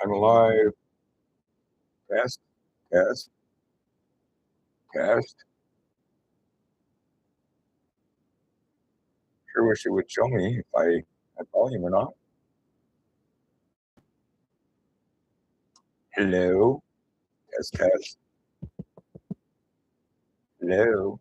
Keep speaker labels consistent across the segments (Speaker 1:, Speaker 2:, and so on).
Speaker 1: I'm alive. Test, test, test. Sure wish it would show me if I had volume or not. Hello. Test, test. Hello.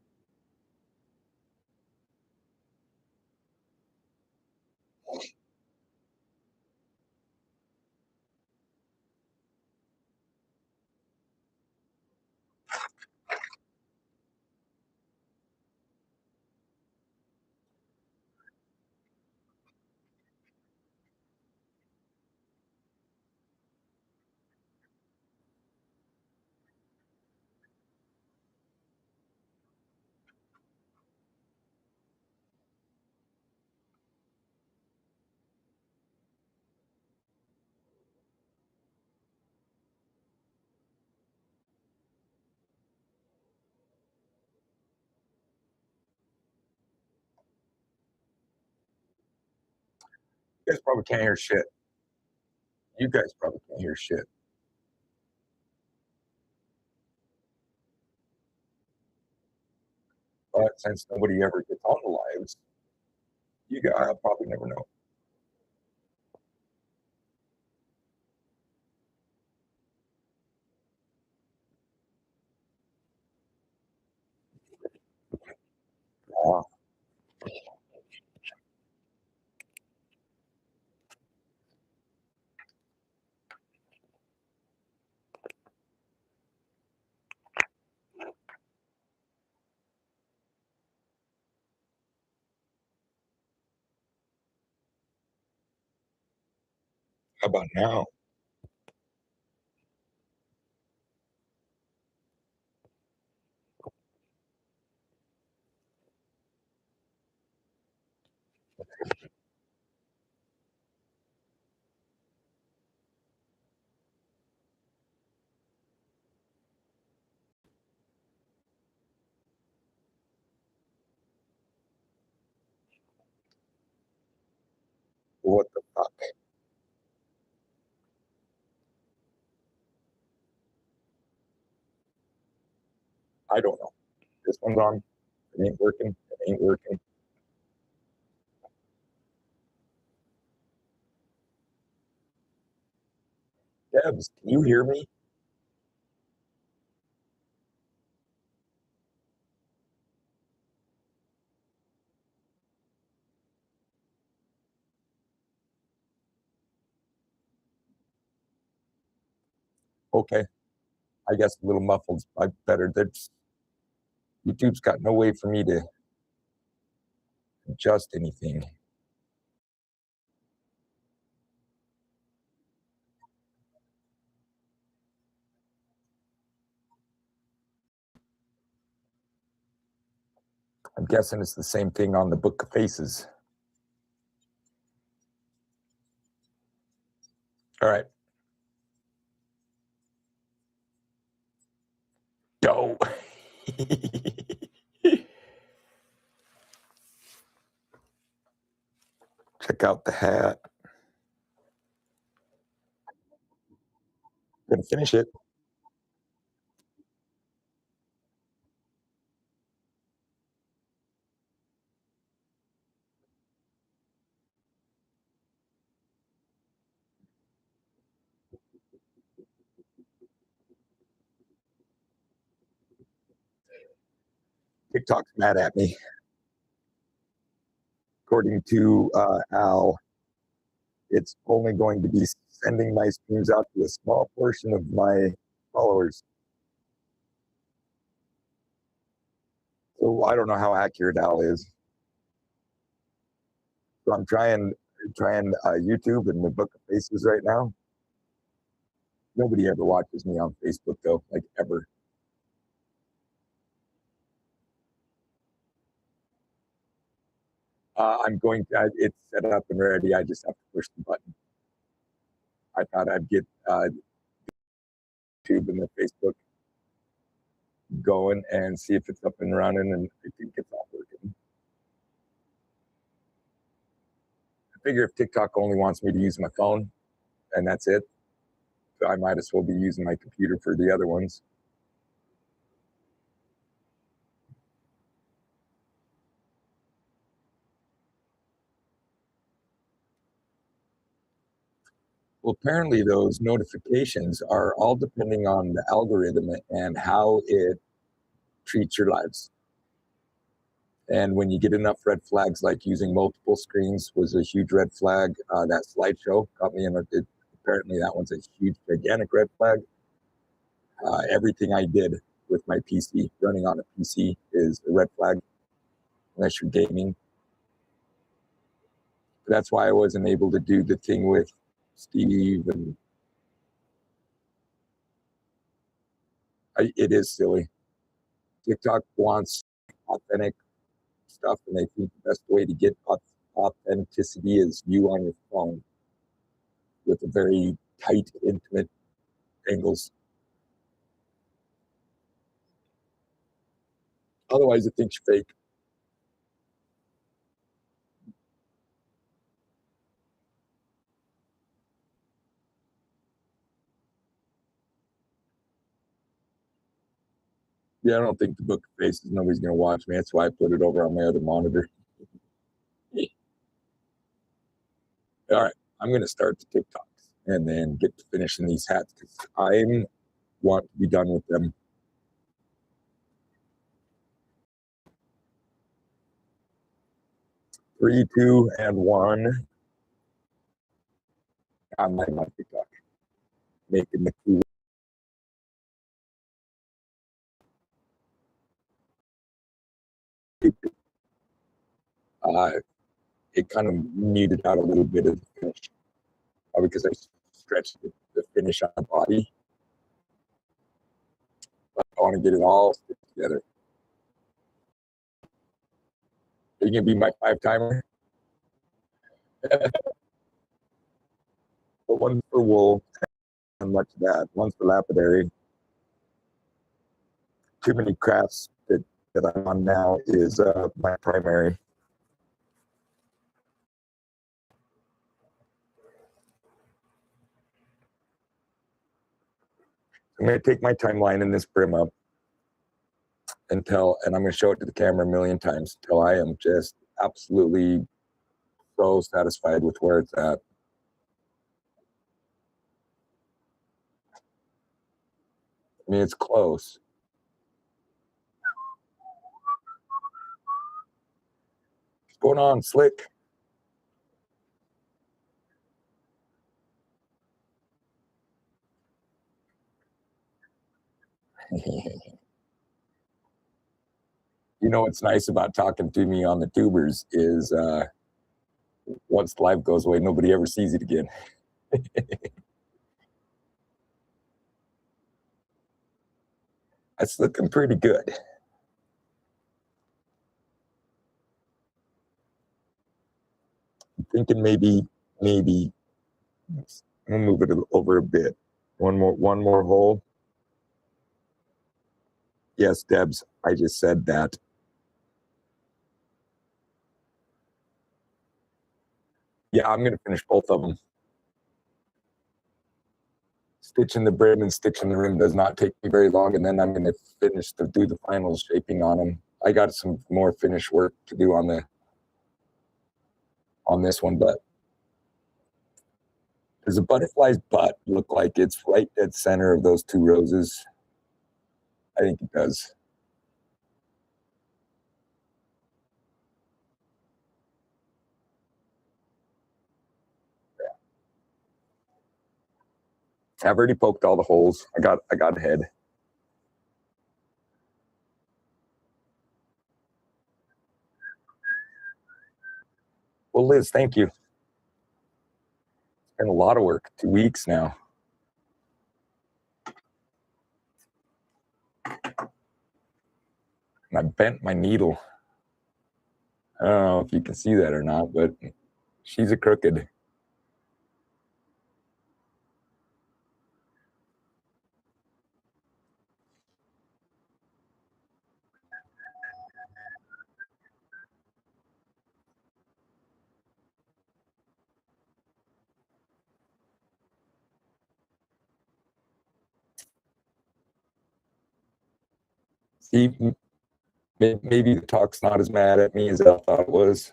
Speaker 1: You guys probably can't hear shit. You guys probably can't hear shit. But since nobody ever gets on the lives, you guys I'll probably never know. Uh, how about now? What the fuck? I don't know. This one's on. It ain't working. It ain't working. Debs, can you hear me? Okay. I guess a little muffled. I better. YouTube's got no way for me to adjust anything. I'm guessing it's the same thing on the Book of Faces. All right. Doe. Check out the hat. Gonna finish it. TikTok's mad at me. According to Al, it's only going to be sending my streams out to a small portion of my followers. So I don't know how accurate Al is. So I'm trying YouTube and the Book of Faces right now. Nobody ever watches me on Facebook though, like ever. I'm going to, it's set up and ready. I just have to push the button. I thought I'd get YouTube and the Facebook going and see if it's up and running, and I think it's all working. I figure if TikTok only wants me to use my phone and that's it, So I might as well be using my computer for the other ones. Well, apparently those notifications are all depending on the algorithm and how it treats your lives. And when you get enough red flags, like using multiple screens was a huge red flag. That slideshow got me in. Apparently, that one's a huge, gigantic red flag. Everything I did with my PC, running on a PC, is a red flag unless you're gaming. That's why I wasn't able to do the thing with Steve, and it is silly. TikTok wants authentic stuff, and they think the best way to get authenticity is you on your phone with a very tight, intimate angles. Otherwise, it thinks you're fake. Yeah, I don't think the book of faces, nobody's going to watch me. That's why I put it over on my other monitor. All right, I'm going to start the TikToks and then get to finishing these hats because I want to be done with them. 3, 2, and 1. I'm like my TikTok, making the cool. Uh, it kind of muted out a little bit of the finish because I stretched the finish on the body. But I want to get it all together. Are you going to be my 5-timer? But one for wool, and much of that. One's for lapidary. Too many crafts that I'm on now is my primary. I'm going to take my timeline in this brim up and I'm going to show it to the camera a million times until I am just absolutely so satisfied with where it's at. I mean, it's close. What's going on, Slick? You know what's nice about talking to me on the tubers is once the live goes away, nobody ever sees it again. That's looking pretty good. I'm thinking maybe we'll move it over a bit. One more hole. Yes, Debs, I just said that. Yeah, I'm gonna finish both of them. Stitching the brim and stitching the rim does not take me very long, and then I'm gonna finish to do the final shaping on them. I got some more finish work to do on this one, but does a butterfly's butt look like it's right dead center of those two roses? I think it does. I've already poked all the holes. I got ahead. Well, Liz, thank you. It's been a lot of work. 2 weeks now. And I bent my needle. I don't know if you can see that or not, but she's a crooked. See, maybe the talk's not as mad at me as I thought it was.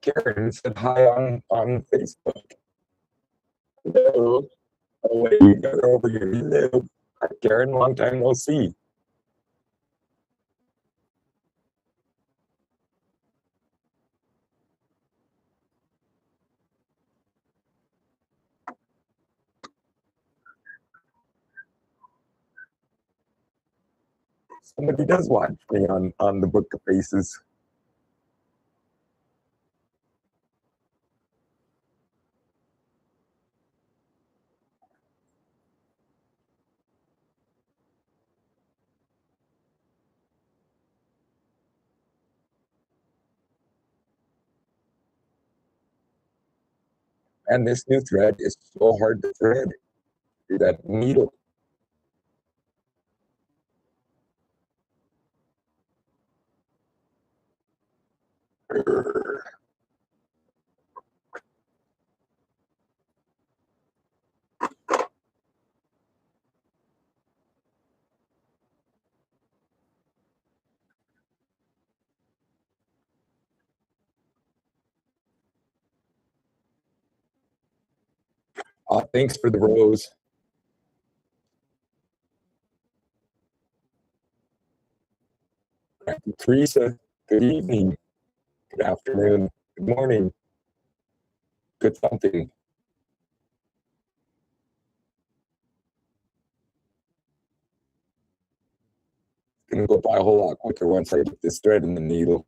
Speaker 1: Karen said hi on Facebook. Hello. Oh, wait, you got her over here. Hello. Hi, Karen. Long time no see. Somebody does watch me on the Book of Faces. And this new thread is so hard to thread. That needle. Thanks for the rose. Teresa, good evening, good afternoon, good morning, good something. Gonna go buy a whole lot quicker once I get this thread in the needle.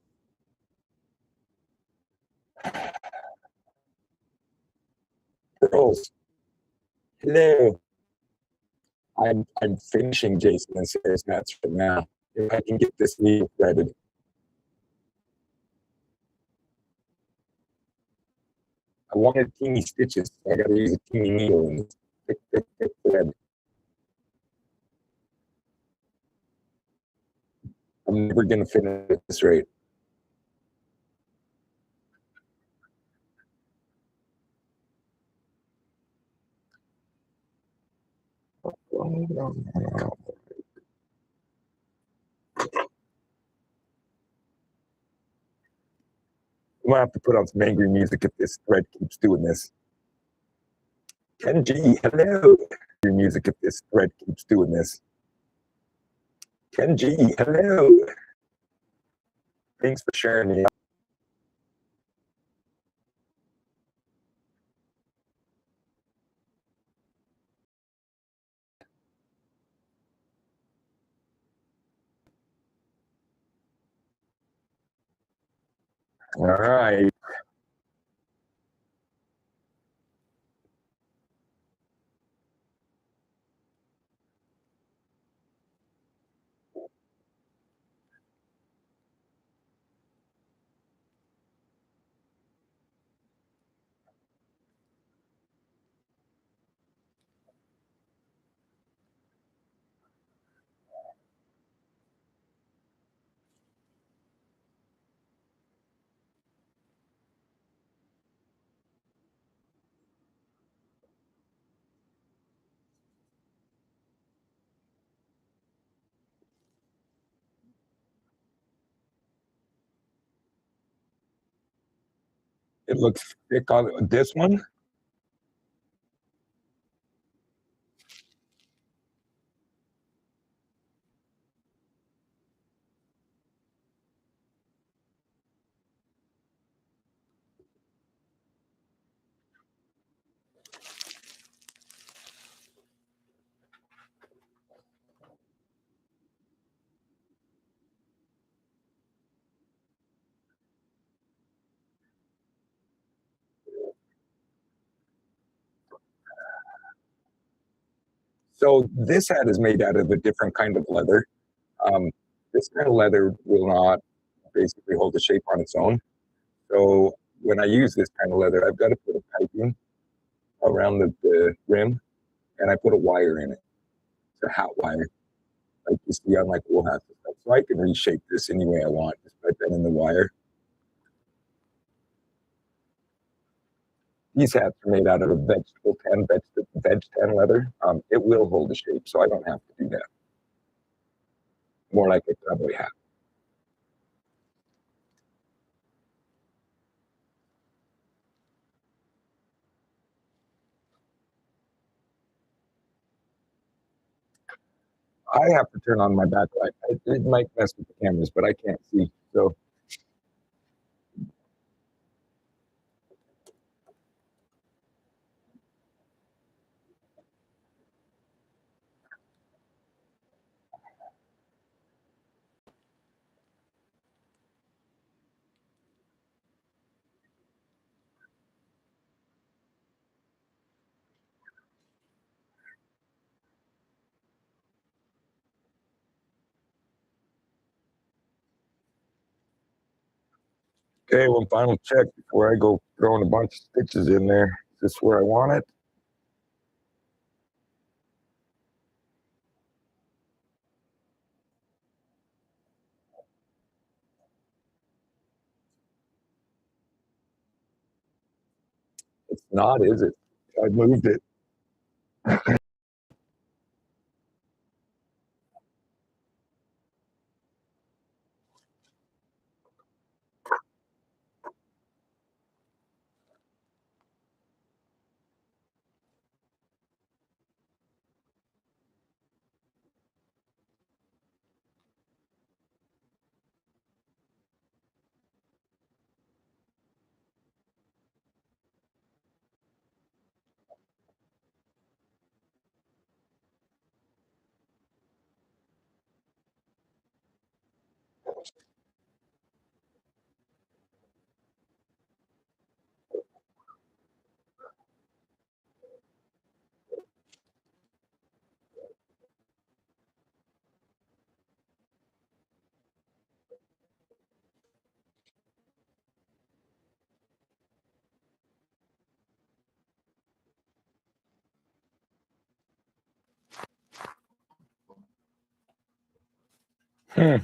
Speaker 1: Girls, hello. I'm finishing Jason and Sarah's hats right now. If I can get this needle threaded. I wanted teeny stitches, so I gotta use a teeny needle and thick thread. I'm never gonna finish this right. I'm gonna have to put on some angry music if this thread keeps doing this. Kenji, hello. Music if this thread keeps doing this. Kenji, hello. Thanks for sharing me. All right. It looks thick on this one. So this hat is made out of a different kind of leather. This kind of leather will not basically hold the shape on its own. So when I use this kind of leather, I've got to put a piping around the rim, and I put a wire in it. to hat wire, like you see on like wool hats and stuff. So I can reshape this any way I want just by bending the wire. These hats are made out of a vegetable tan, veg tan leather. It will hold the shape, so I don't have to do that. More like a cowboy hat. I have to turn on my backlight. It might mess with the cameras, but I can't see. So okay, one final check before I go throwing a bunch of stitches in there. Is this where I want it? It's not, is it? I moved it. Hmm.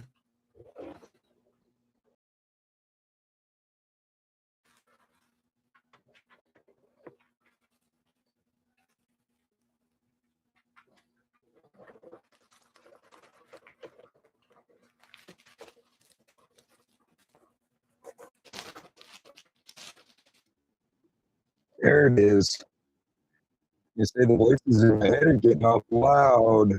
Speaker 1: There it is. You say the voices in my head are getting up loud.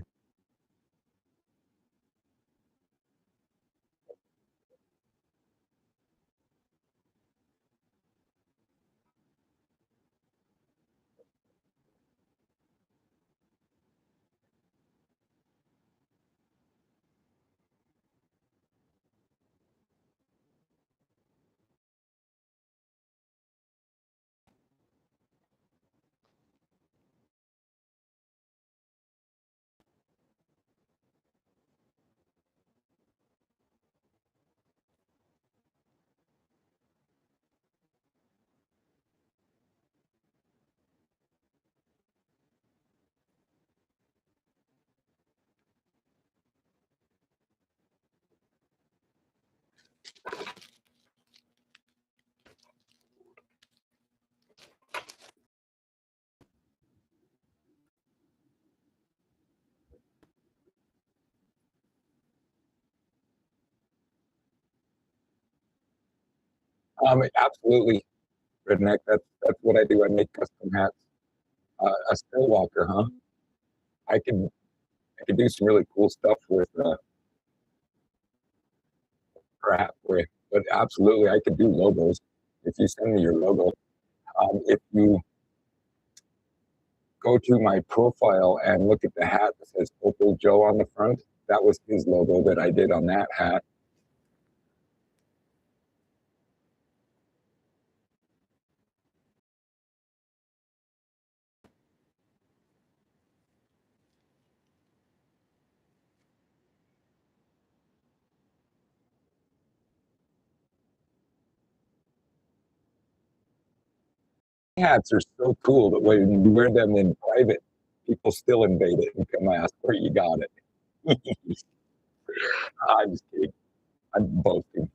Speaker 1: Absolutely, redneck. That's what I do. I make custom hats. A still walker, huh? I can I can do some really cool stuff with crap for you. But absolutely, I could do logos if you send me your logo. If you go to my profile and look at the hat that says Opal Joe on the front, that was his logo that I did on that hat. Hats are so cool that when you wear them in private, people still invade it and come ask where you got it. I'm just kidding. I'm boasting.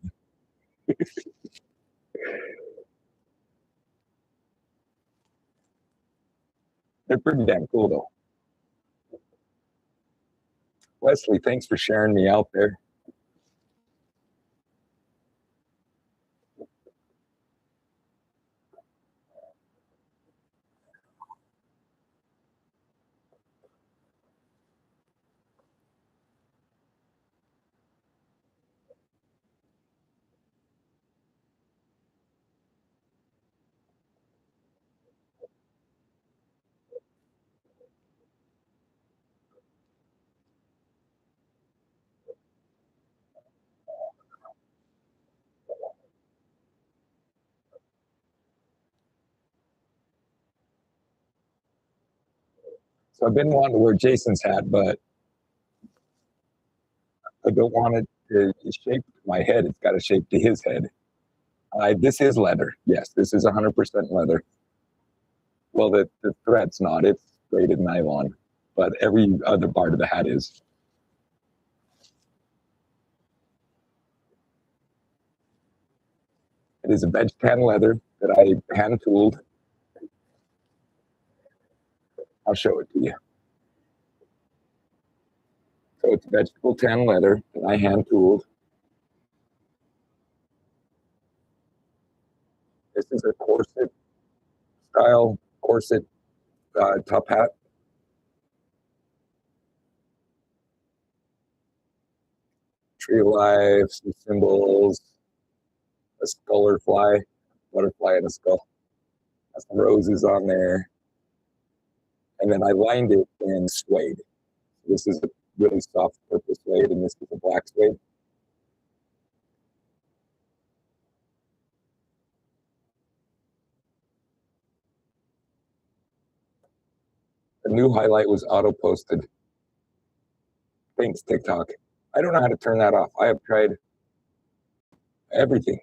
Speaker 1: They're pretty damn cool, though. Wesley, thanks for sharing me out there. So I've been wanting to wear Jason's hat, but I don't want it to shape my head. It's got to shape to his head. This is leather. Yes, this is 100% leather. Well, the thread's not. It's braided nylon, but every other part of the hat is. It is a veg tan leather that I hand tooled. I'll show it to you. So it's vegetable tan leather that I hand tooled. This is a corset style corset top hat. Tree of life, some symbols, a sculler fly, butterfly and a skull. Has some roses on there. And then I lined it in suede. This is a really soft purple suede, and this is a black suede. The new highlight was auto posted. Thanks, TikTok. I don't know how to turn that off. I have tried everything.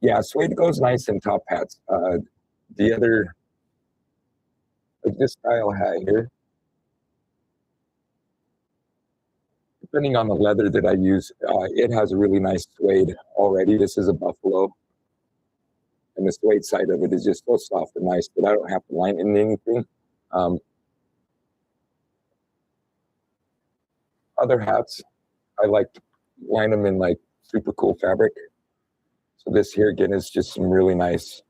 Speaker 1: Yeah, suede goes nice in top hats. The other, like this style hat here, depending on the leather that I use, it has a really nice suede already. This is a buffalo. And the suede side of it is just so soft and nice that I don't have to line in anything. Other hats, I like to line them in like super cool fabric. So this here again is just some really nice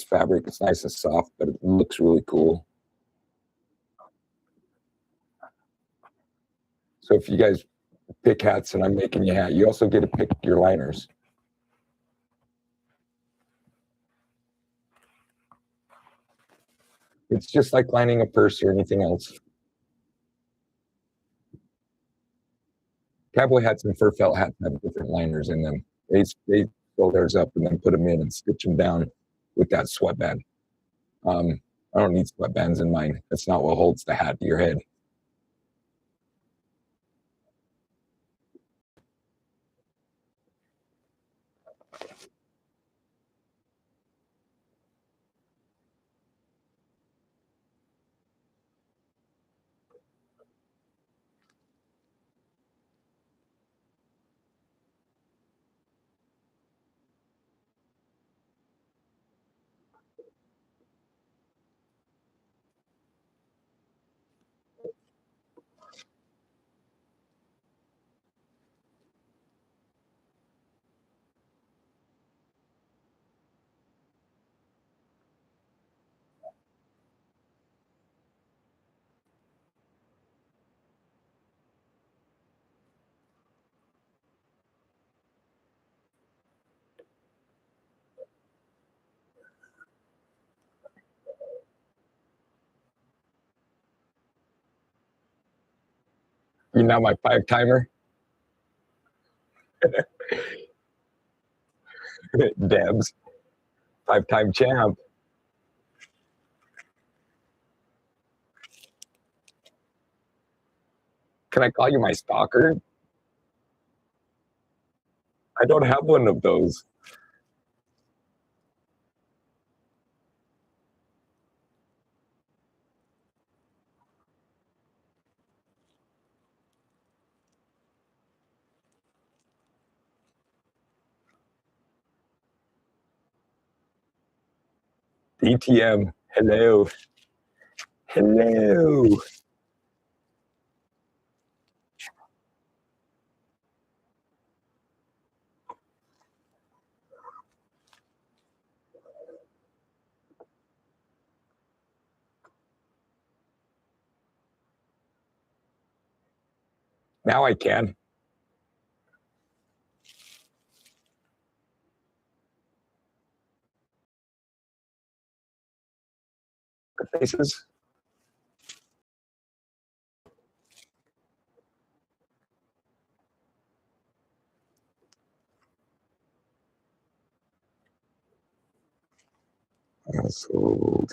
Speaker 1: fabric. It's nice and soft, but it looks really cool. So if you guys pick hats and I'm making you a hat, you also get to pick your liners. It's just like lining a purse or anything else. Cowboy hats and fur felt hats have different liners in them. They fill theirs up and then put them in and stitch them down with that sweatband. I don't need sweatbands in mine. That's not what holds the hat to your head. You know my 5-timer? Debs, 5-time champ. Can I call you my stalker? I don't have one of those. DTM. Hello. Hello. Now I can. The faces. So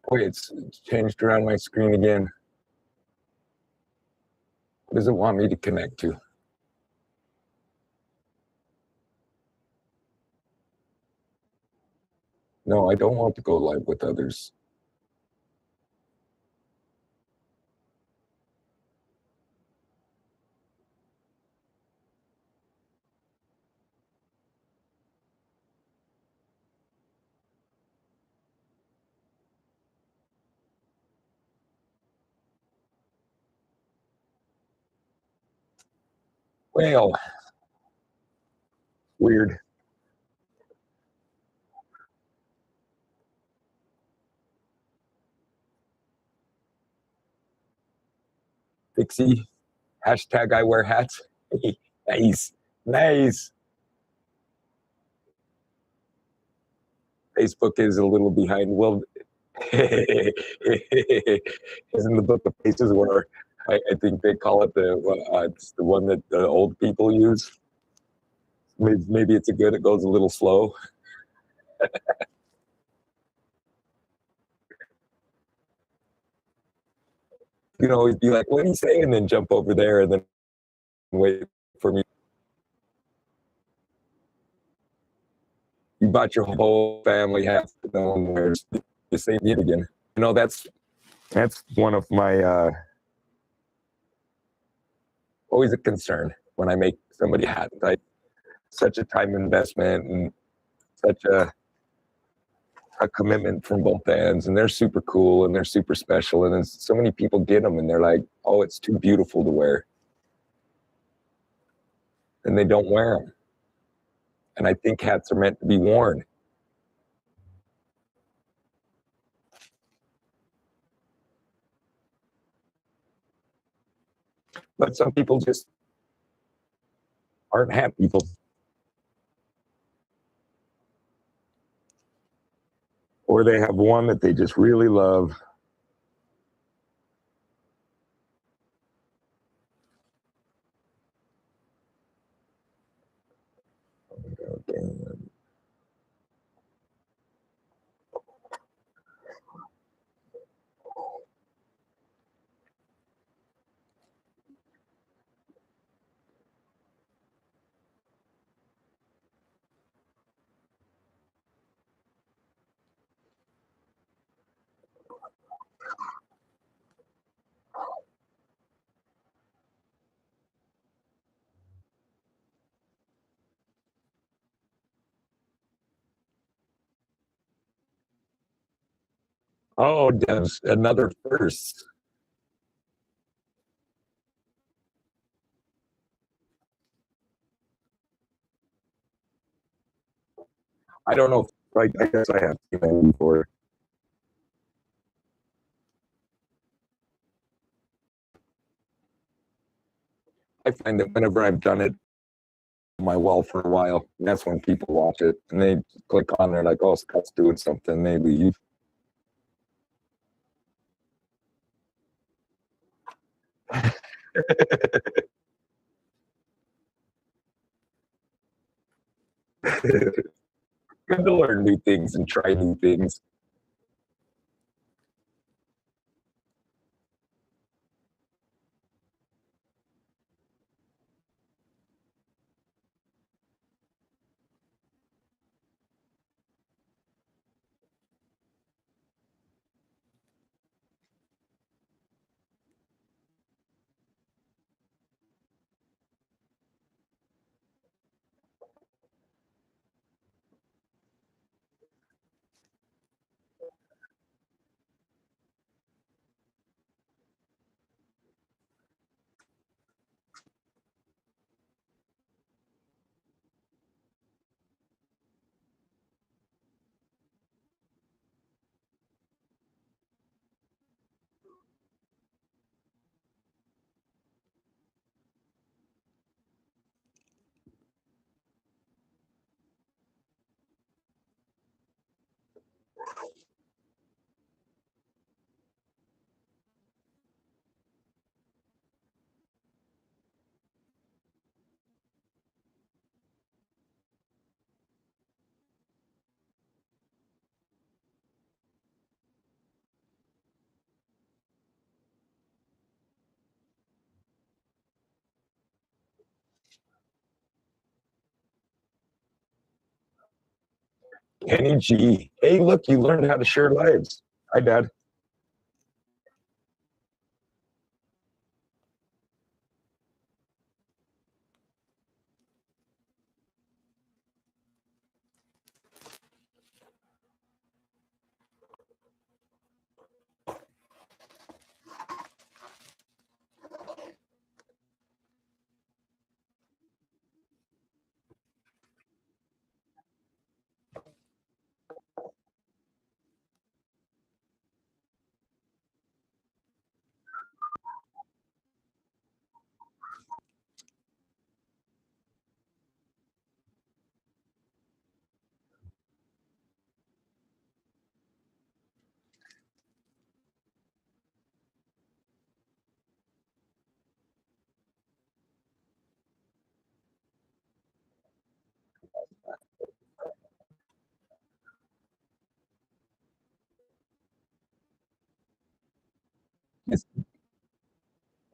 Speaker 1: boy, it's changed around my screen again. What does it want me to connect to? No, I don't want to go live with others. Well, weird. Pixie. Hashtag I wear hats. Nice. Nice. Facebook is a little behind. Well, isn't the book of faces where I think they call it it's the one that the old people use. Maybe it's a good. It goes a little slow. You know, always be like, "What do you say?" and then jump over there and then wait for me. You bought your whole family hat. No one wears the same yet again. You know, that's one of my always a concern when I make somebody a hat. Like such a time investment and such a commitment from both ends, and they're super cool and they're super special, and then so many people get them and they're like, oh, it's too beautiful to wear, and they don't wear them. And I think hats are meant to be worn. But some people just aren't hat people, or they have one that they just really love. Okay. Oh, there's another first. I don't know. Like, I guess I have seen that before. I find that whenever I've done it on my wall for a while, that's when people watch it and they click on there like, oh, Scott's doing something. They leave. Good to learn new things and try new things. Kenny G. Hey, look, you learned how to share lives. Hi, Dad.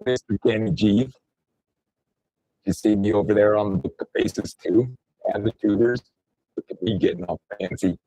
Speaker 1: Mr. Kenny G. You see me over there on the book of faces too, and the tutors. Look at me getting all fancy.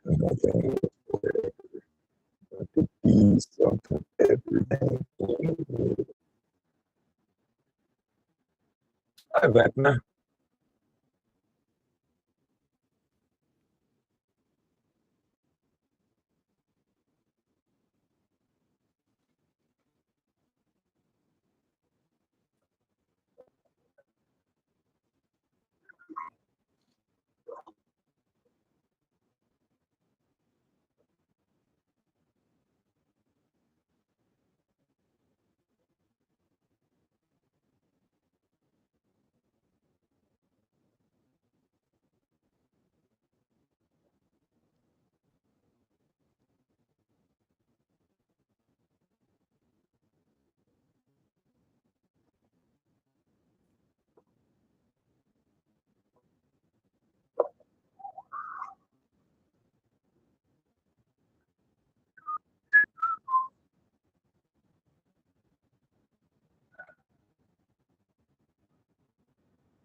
Speaker 1: Nothing to be something everything. Hi, Vecna.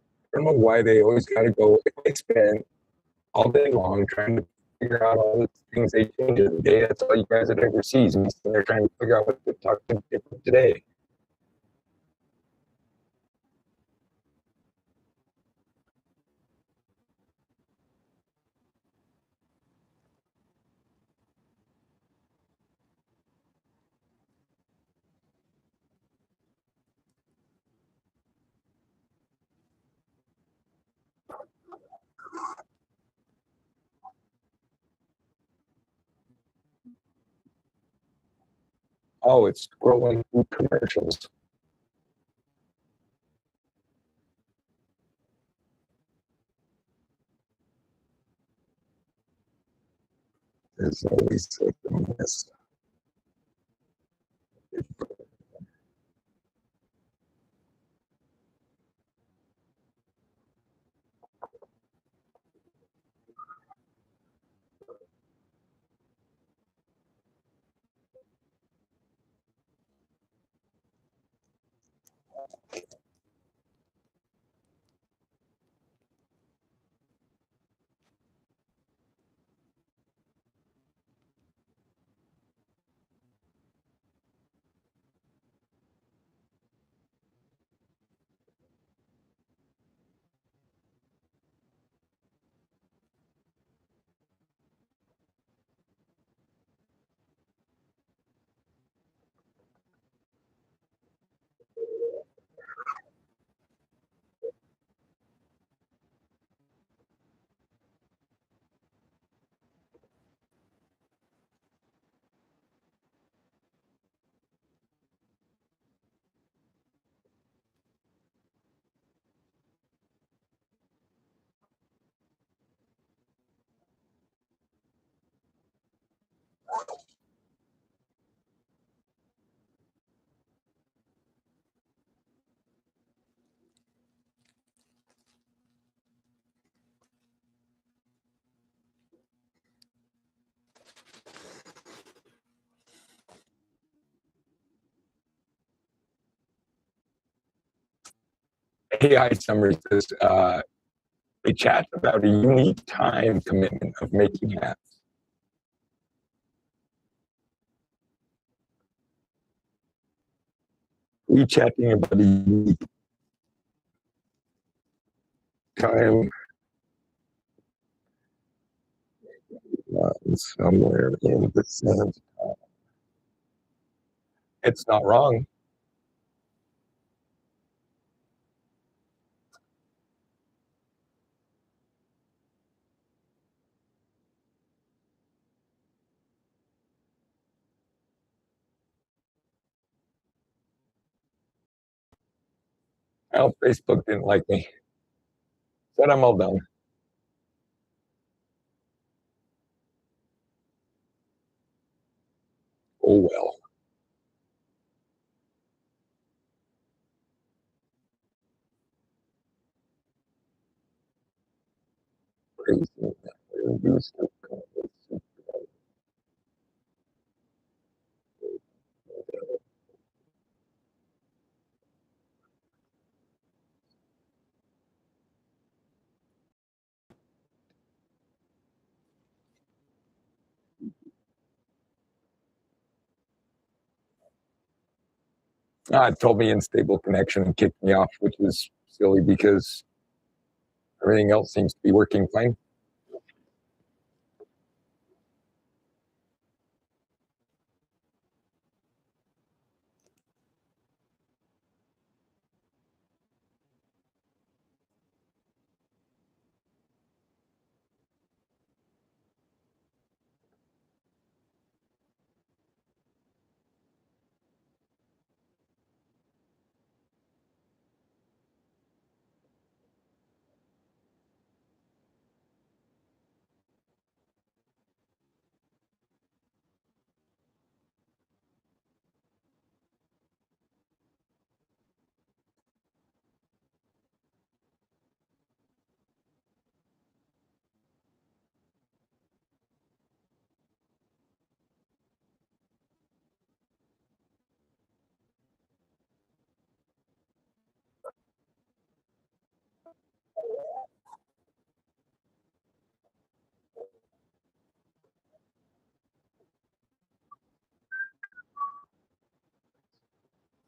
Speaker 1: I don't know why they always got to go. They spend all day long trying to figure out all the things they change every day. That's all you guys would ever see. So they're trying to figure out what to talk to different today. Oh, it's scrolling through commercials. There's always something missed. AI Summer says, we chat about a unique time commitment of making hats. We chatting about a unique time somewhere in the sense. It's not wrong. Well, Facebook didn't like me. Said I'm all done. Oh well. Crazy. It told me unstable connection and kicked me off, which was silly because everything else seems to be working fine.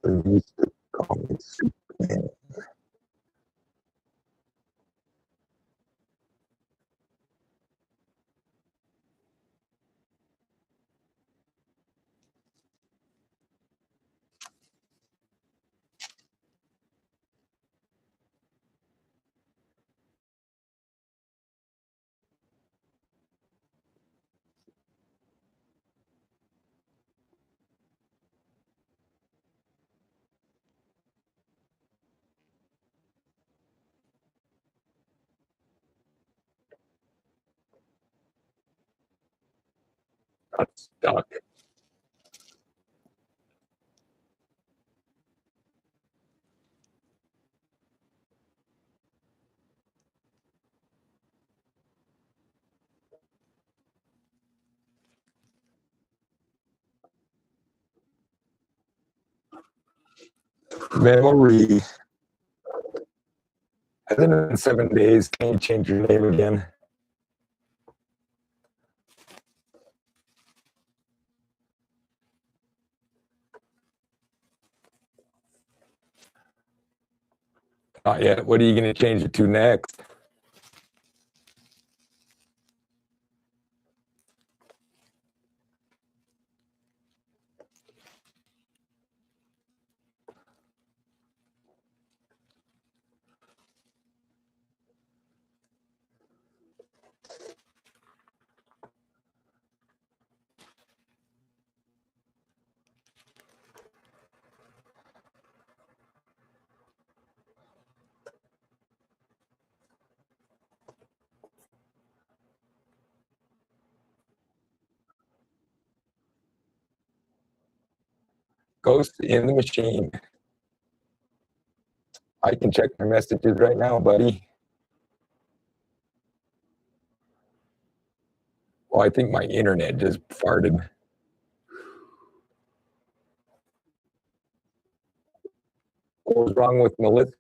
Speaker 1: They used to call me Superman. Got stuck. Memory. And then in 7 days, can you change your name again? Not yet. What are you going to change it to next? Ghost in the machine. I can check my messages right now, buddy. Well, I think my internet just farted. What was wrong with Melissa?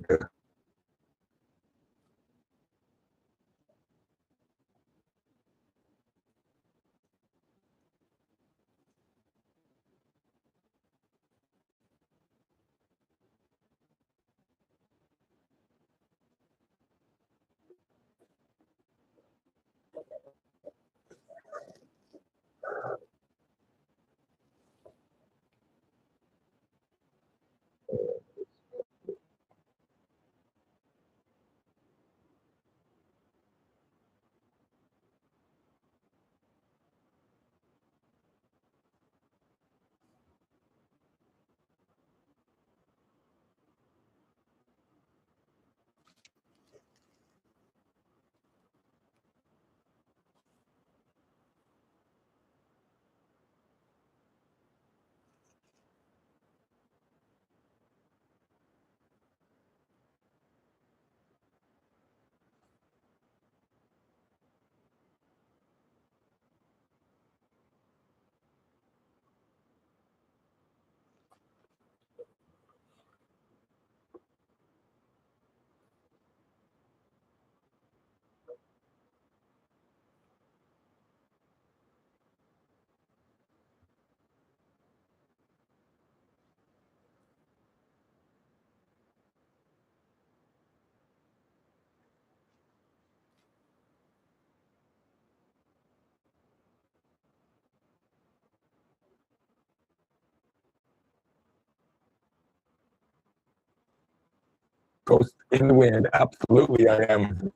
Speaker 1: Ghost in the wind. Absolutely, I am.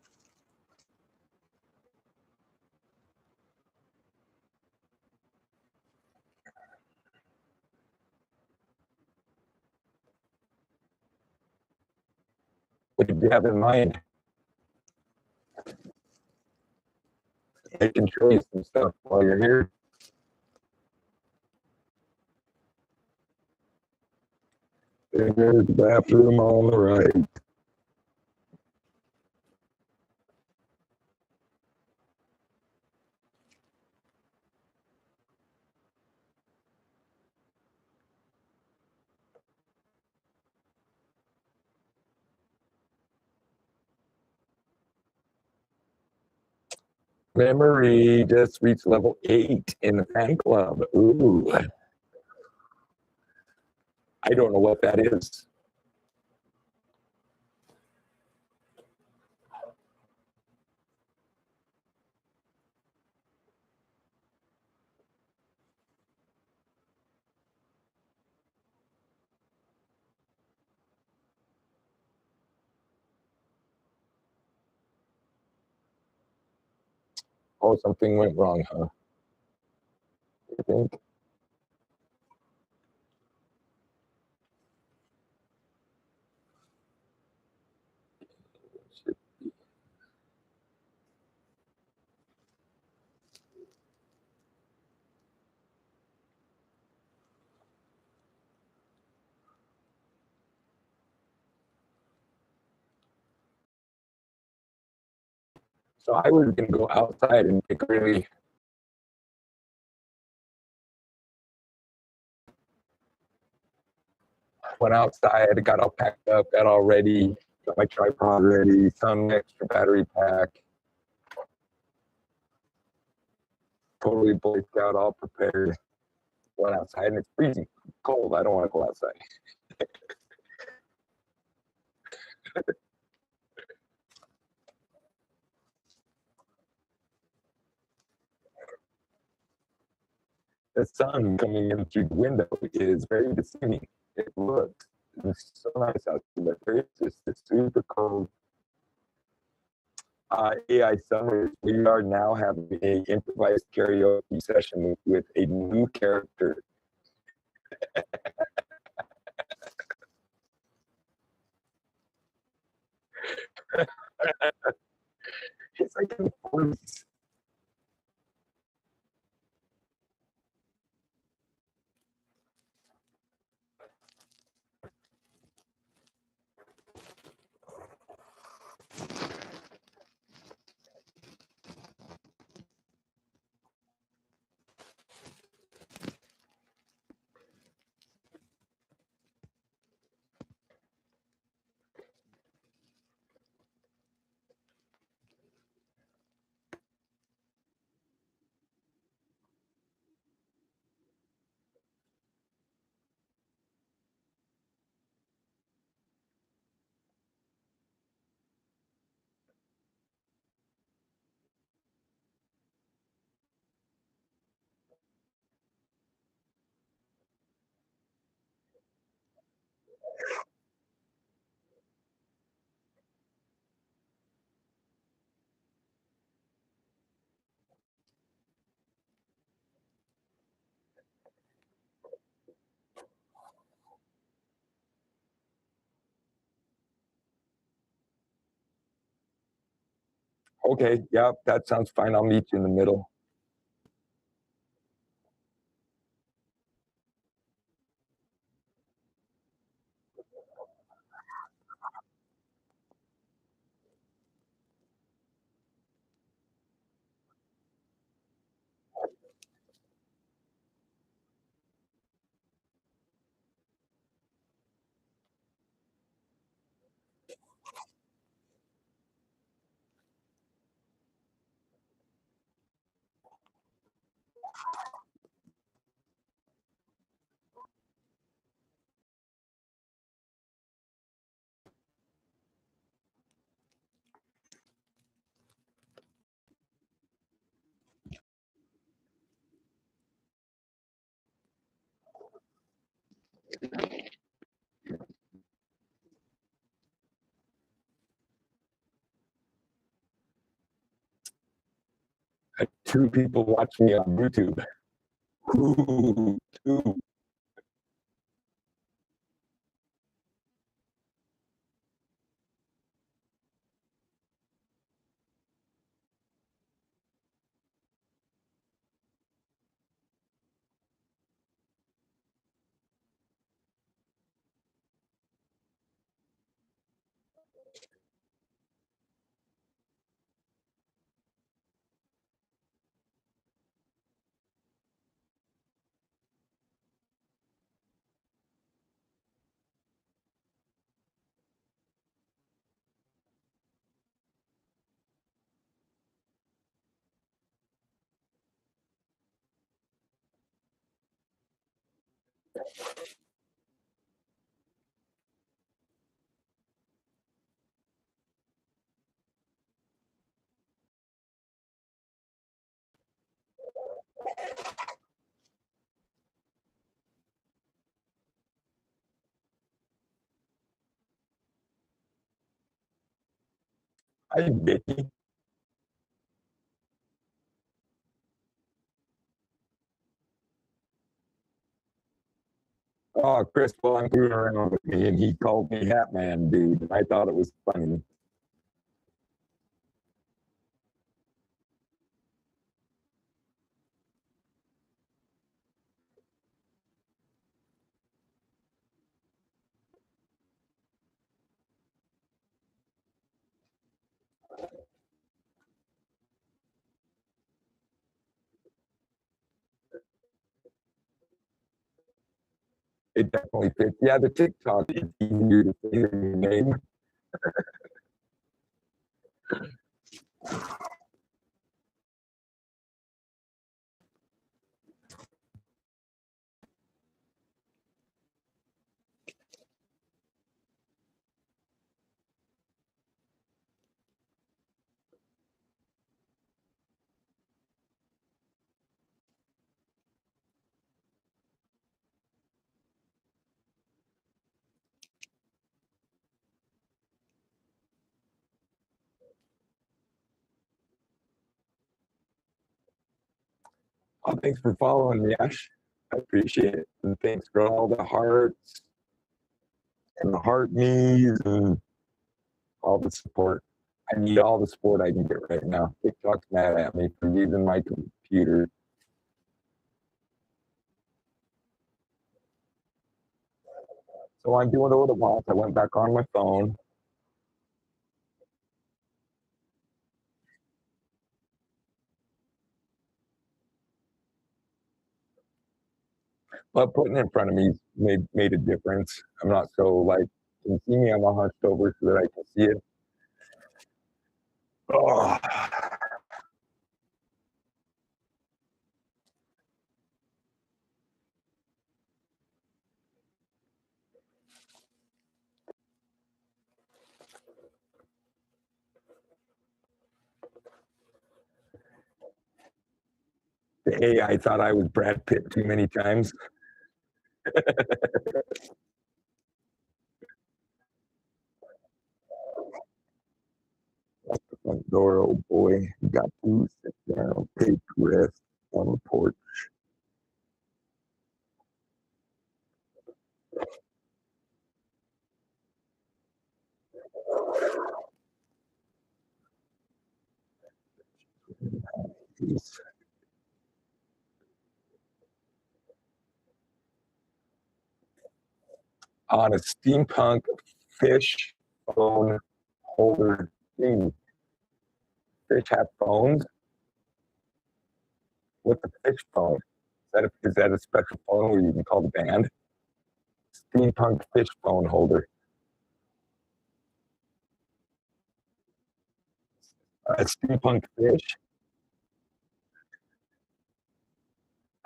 Speaker 1: What did you have in mind? I can show you some stuff while you're here. There's the bathroom on the right. Memory just reached level 8 in the fan club. Ooh. I don't know what that is. Oh, something went wrong, huh? I think. So I was going to go outside and pick really. Went outside, got all packed up, got all ready, got my tripod ready, some extra battery pack. Totally Boy Scout, all prepared. Went outside and it's freezing cold. I don't want to go outside. The sun coming in through the window is very deceiving. It looks so nice out there, but it's just it's super cold. AI Summers, we are now having a improvised karaoke session with a new character. It's like in the 40s. Okay, yeah, that sounds fine. I'll meet you in the middle. 2 people watch me on YouTube. Ooh, 2. Hi, Vicky. Oh, Chris Long threw around with me and he called me Hat Man, dude. And I thought it was funny. It definitely fits. Yeah, the TikTok is easier to say than your name. Oh, thanks for following me, Ash. I appreciate it. And thanks for all the hearts and the heart knees and all the support. I need all the support I can get right now. TikTok's mad at me for using my computer. So I'm doing what it wants. I went back on my phone. But putting it in front of me made a difference. I'm not so like, can you see me? I'm all hunched over so that I can see it. Oh, the AI thought I was Brad Pitt too many times. Front door, oh boy, you got to sit down, take rest on the porch. On a steampunk fish phone holder thing. Fish have phones. What's a fish phone? Is that a special phone where you can call the band? Steampunk fish phone holder. A steampunk fish.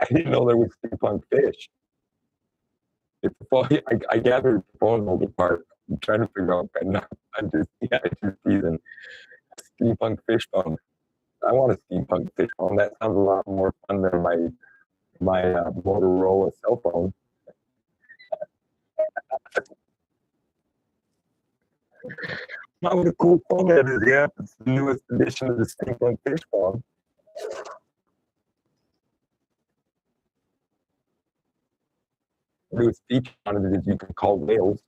Speaker 1: I didn't know there was steampunk fish. It's a phone. I gathered the phone holder part. I'm trying to figure out. I'm just teasing. Steampunk fish phone. I want a steampunk fish phone. That sounds a lot more fun than my Motorola cell phone. What a cool phone that is! Yeah, it's the newest edition of the steampunk fish phone. newest feature on it is you can call whales.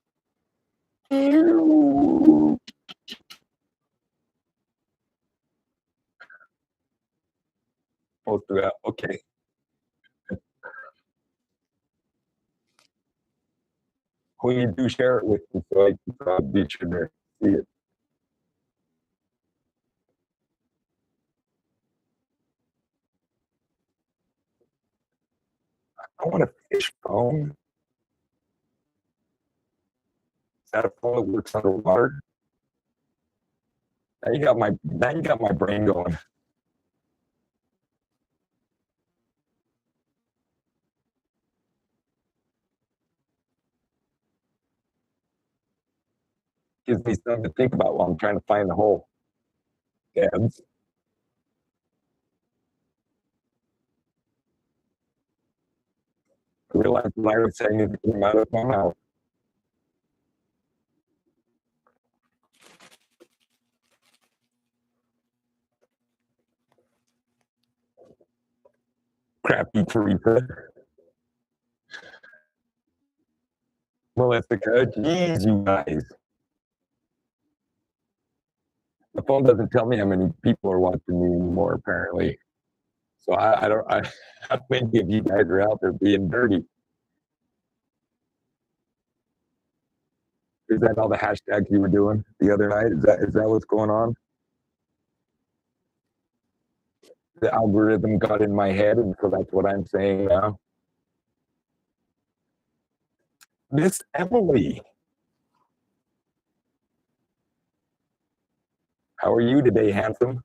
Speaker 1: Supposed to, okay. When you do share it with me, so I can be sure to see it. I want a fish phone. Is that a phone that works underwater? Now you got my brain going. Gives me something to think about while I'm trying to find the hole. Dabs. I realized what I was saying is came out of my mouth. Crappy Teresa. Melissa, geez, you guys. The phone doesn't tell me how many people are watching me anymore, apparently. So I don't. How many of you guys are out there being dirty? Is that all the hashtags you were doing the other night? Is that what's going on? The algorithm got in my head, and so that's what I'm saying now. Miss Emily, how are you today, handsome?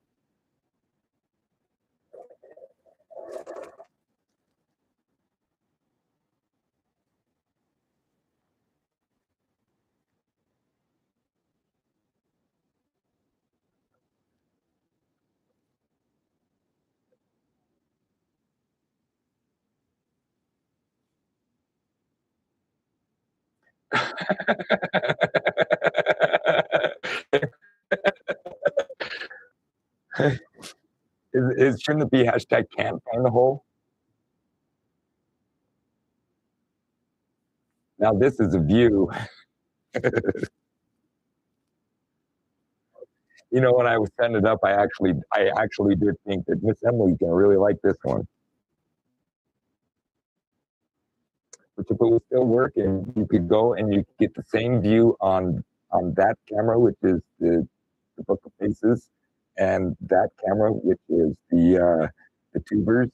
Speaker 1: Shouldn't it be hashtag can't find the hole? Now this is a view. You know, when I was setting it up, I actually did think that Miss Emily's gonna really like this one. Which if it was still working, you could go and you could get the same view on that camera, which is the Book of Faces, and that camera, which is the tubers.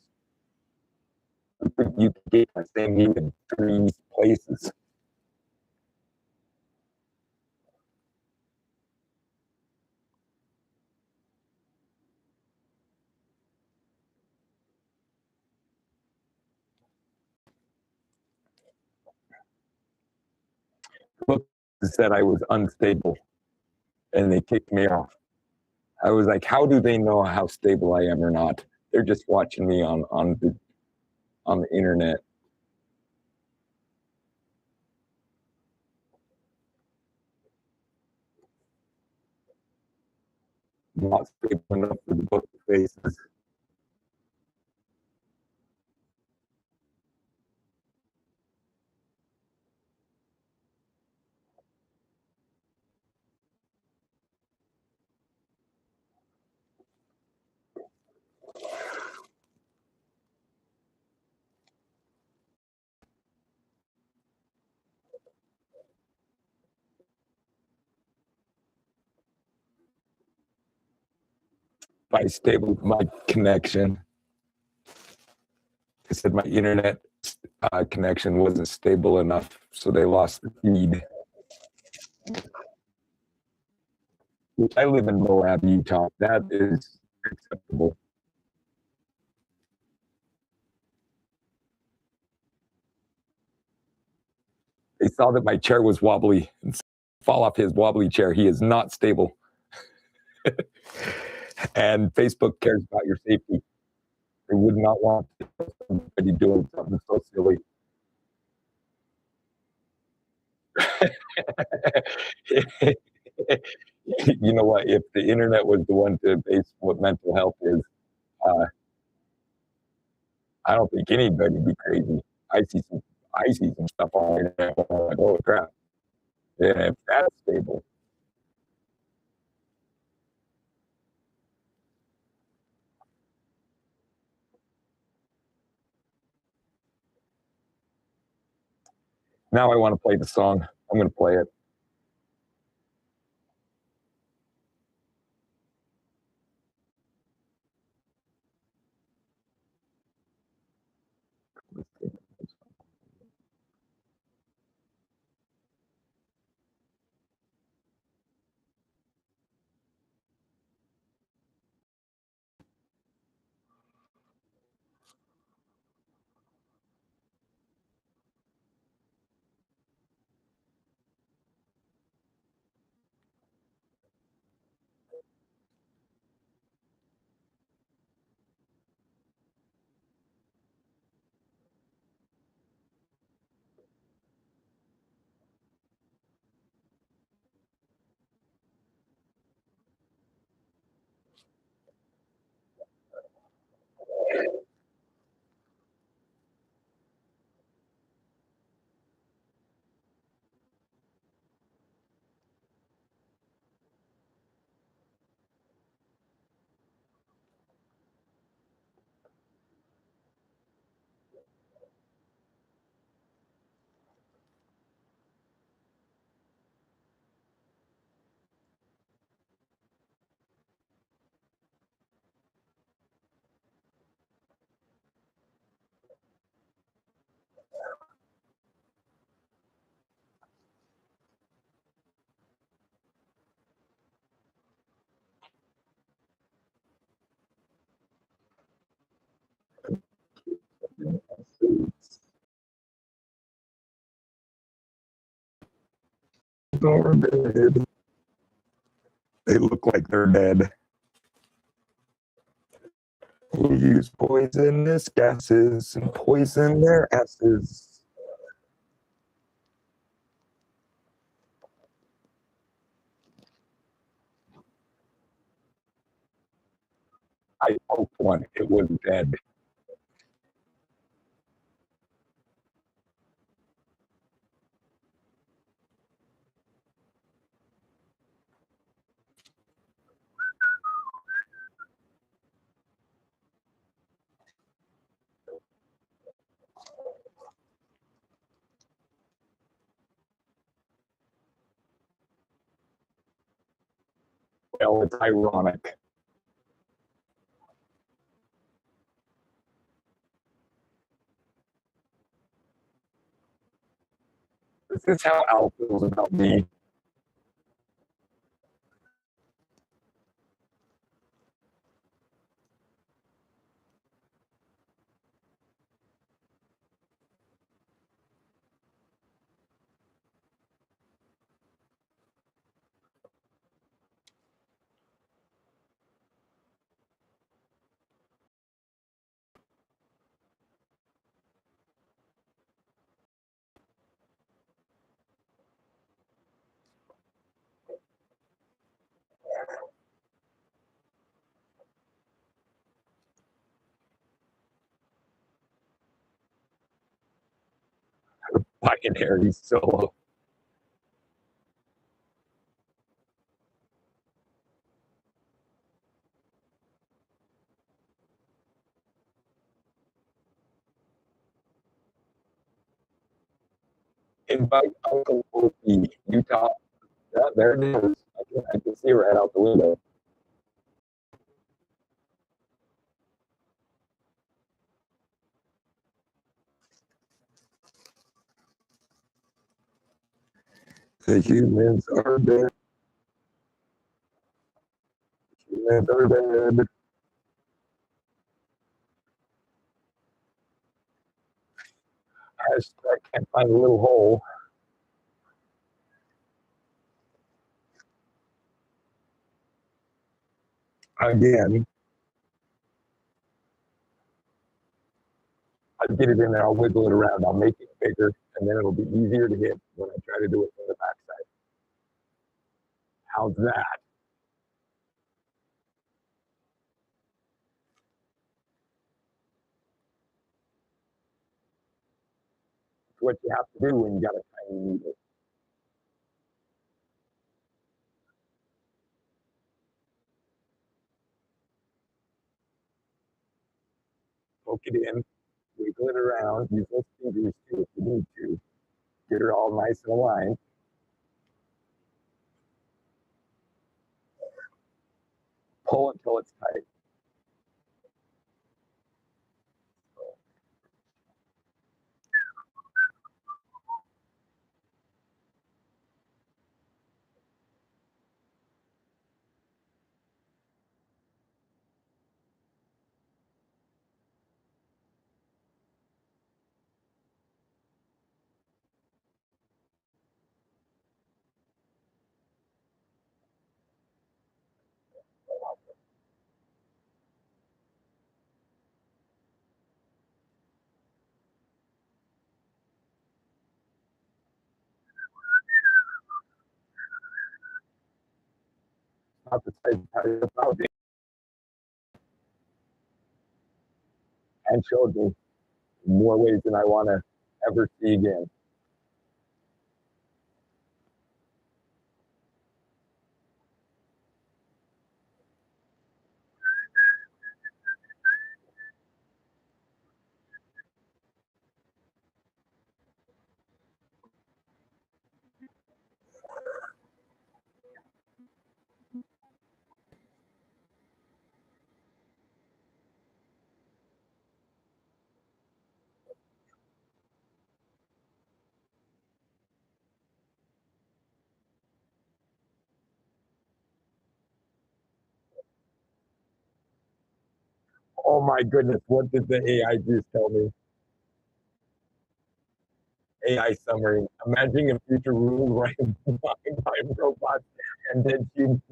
Speaker 1: You could get the same view in 3 places. Book said I was unstable, and they kicked me off. I was like, how do they know how stable I am or not? They're just watching me on the internet. Not stable enough for the Book of Faces. By stable, my connection. They said my internet connection wasn't stable enough, so they lost the feed. Which I live in Moab, Utah. That is acceptable. They saw that my chair was wobbly and fall off his wobbly chair. He is not stable. And Facebook cares about your safety. They would not want somebody doing something so silly. You know what? If the internet was the one to base what mental health is, uh, I don't think anybody would be crazy. I see some ices and stuff on it. And I'm like, oh crap. Yeah, if that's stable. Now I want to play the song. I'm going to play it. They look like they're dead. We use poisonous gases and poison their asses. I poked one. It was dead. Well, it's ironic. This is how Al feels about me. Binary solo. Invite Uncle Opie, Utah. Yeah, there it is. I can see right out the window. The humans are dead. Humans are dead. Hashtag can't find a little hole. Again, I'll get it in there, I'll wiggle it around, I'll make it bigger, and then it'll be easier to hit when I try to do it from the backside. How's that? what you have to do when you got a tiny needle. Poke it in, wiggle it around, use those fingers too if you need to. Get her all nice and aligned. Pull until it's tight. Not the size of how big, and showed me more ways than I want to ever see again. Oh my goodness, what did the AI just tell me? AI summary. Imagine a future ruled right by robots and then humans.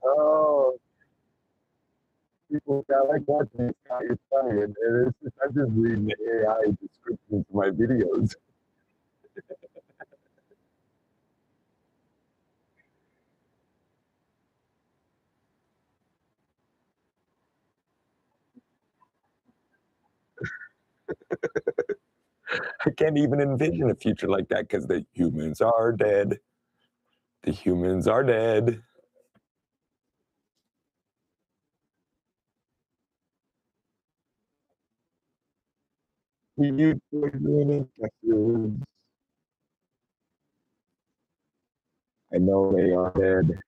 Speaker 1: Oh, people I like watching this guy. It's funny, and it's just, I'm just reading the AI descriptions of my videos. I can't even envision a future like that because the humans are dead. The humans are dead. You I know they are dead.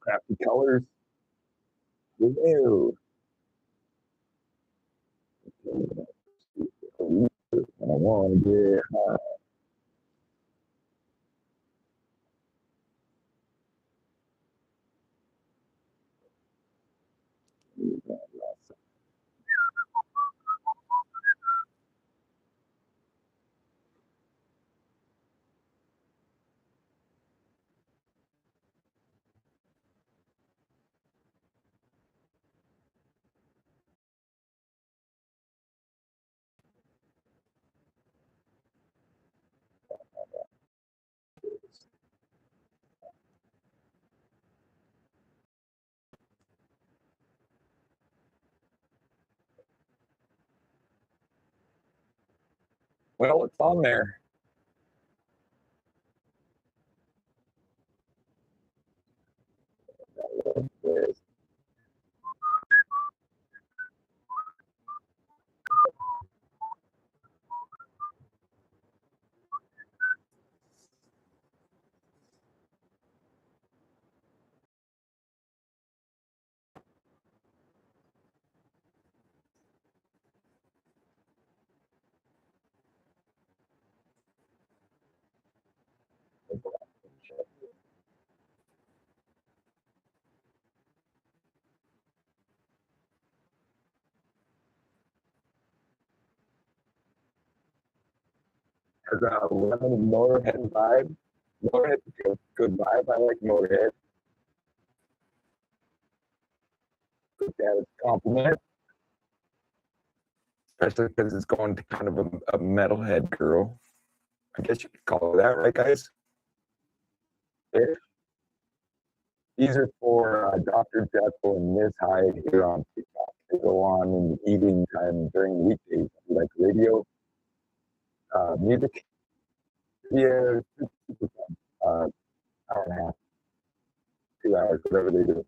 Speaker 1: Crafty colors. Ew. I want to get high. Well, it's on there. Has a lemon Motorhead vibe. Motorhead's a good vibe. I like Motorhead. That is a compliment, especially because it's going to kind of a metalhead girl. I guess you could call it that, right, guys? Yeah. These are for Dr. Jekyll and Ms. Hyde here on TikTok. They go on in the evening time during the weekdays, like radio, music, yeah, super fun. Hour and a half, 2 hours, whatever they do.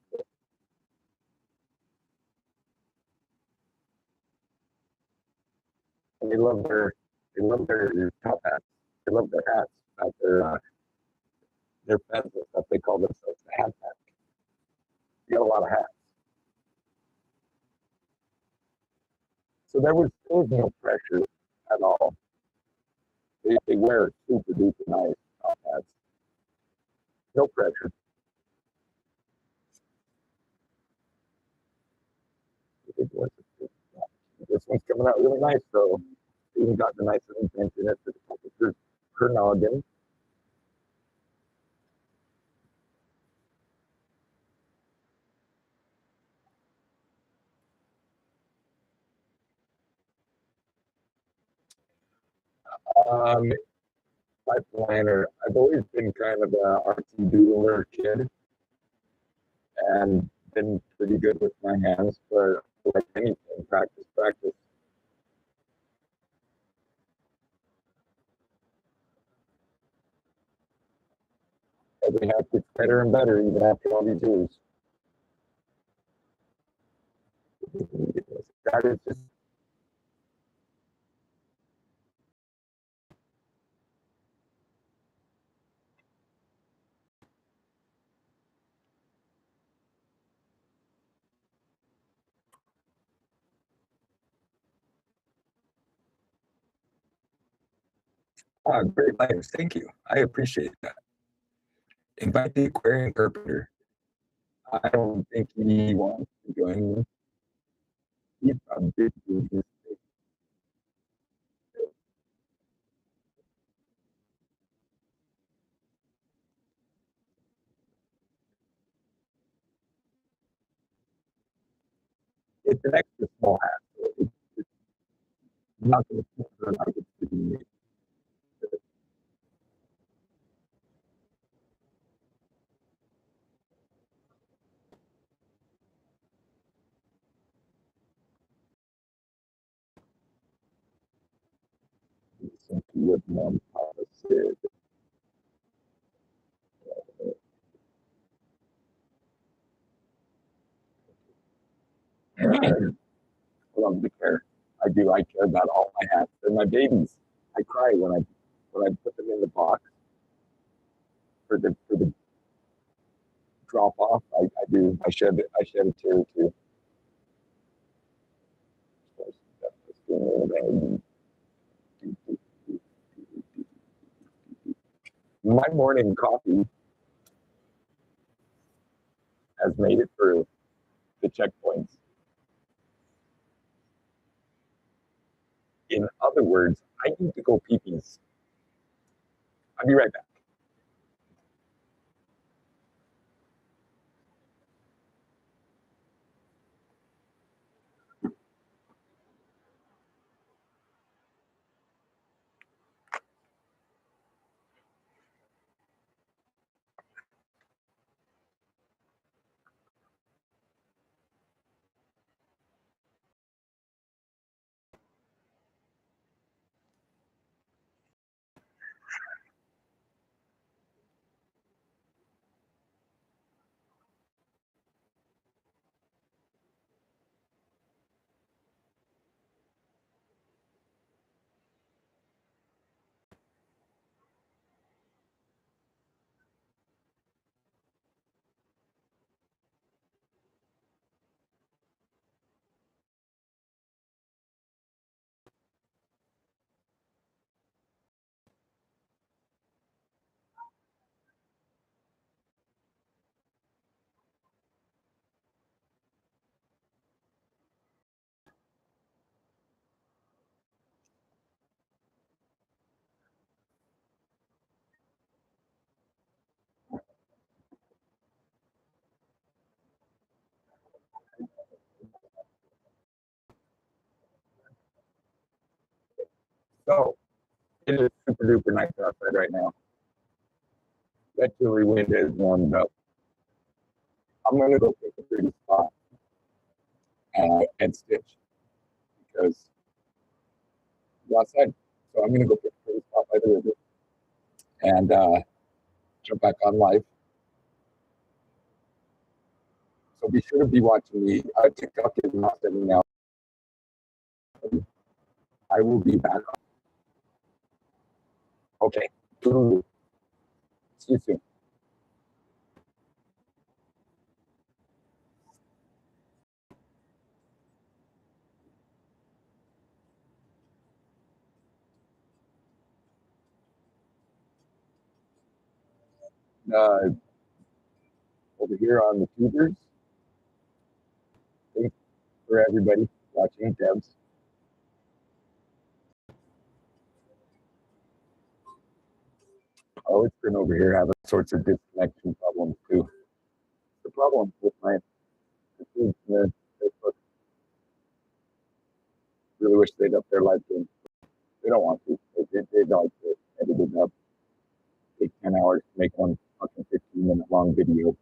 Speaker 1: And they love their top hats. They love their hats, not their pens and stuff. They call themselves the hat pack. You got a lot of hats. So there was no pressure at all. They wear super duper nice top hats. No pressure. This one's coming out really nice, so even got the nice little dent in it for the top of her noggin. Um, my planner, I've always been kind of an artsy doodler kid and been pretty good with my hands, but like anything, practice, practice. Every hat gets better and better even after all these years. That is just great letters. Thank you. I appreciate that. Invite the Aquarian Carpenter. I don't think he wants to join me. He's a big dude. It's an extra small hat. So it's not going to feel like it's to be something what Mom Papa said. I love the care. I do. I care about all my hats. They're my babies. I cry when I put them in the box for the drop off. I do. I shed a tear or two. My morning coffee has made it through the checkpoints. In other words, I need to go pee pees. I'll be right back. So It is super duper nice outside right now. That chilly wind has warmed up. I'm gonna go pick a pretty spot and stitch because I'm outside. So I'm gonna go pick a pretty spot by the river and jump back on live. So be sure to be watching me. TikTok is not sending out. I will be back. Okay. See you soon. Over here on the tubers. Thanks for everybody watching, Debs. Oh, it's been over here having sorts of disconnection problems too. The problem with my Facebook. Really wish they'd up their live stream. They don't want to. They like to edit it up. Take 10 hours to make one fucking 15-minute long video.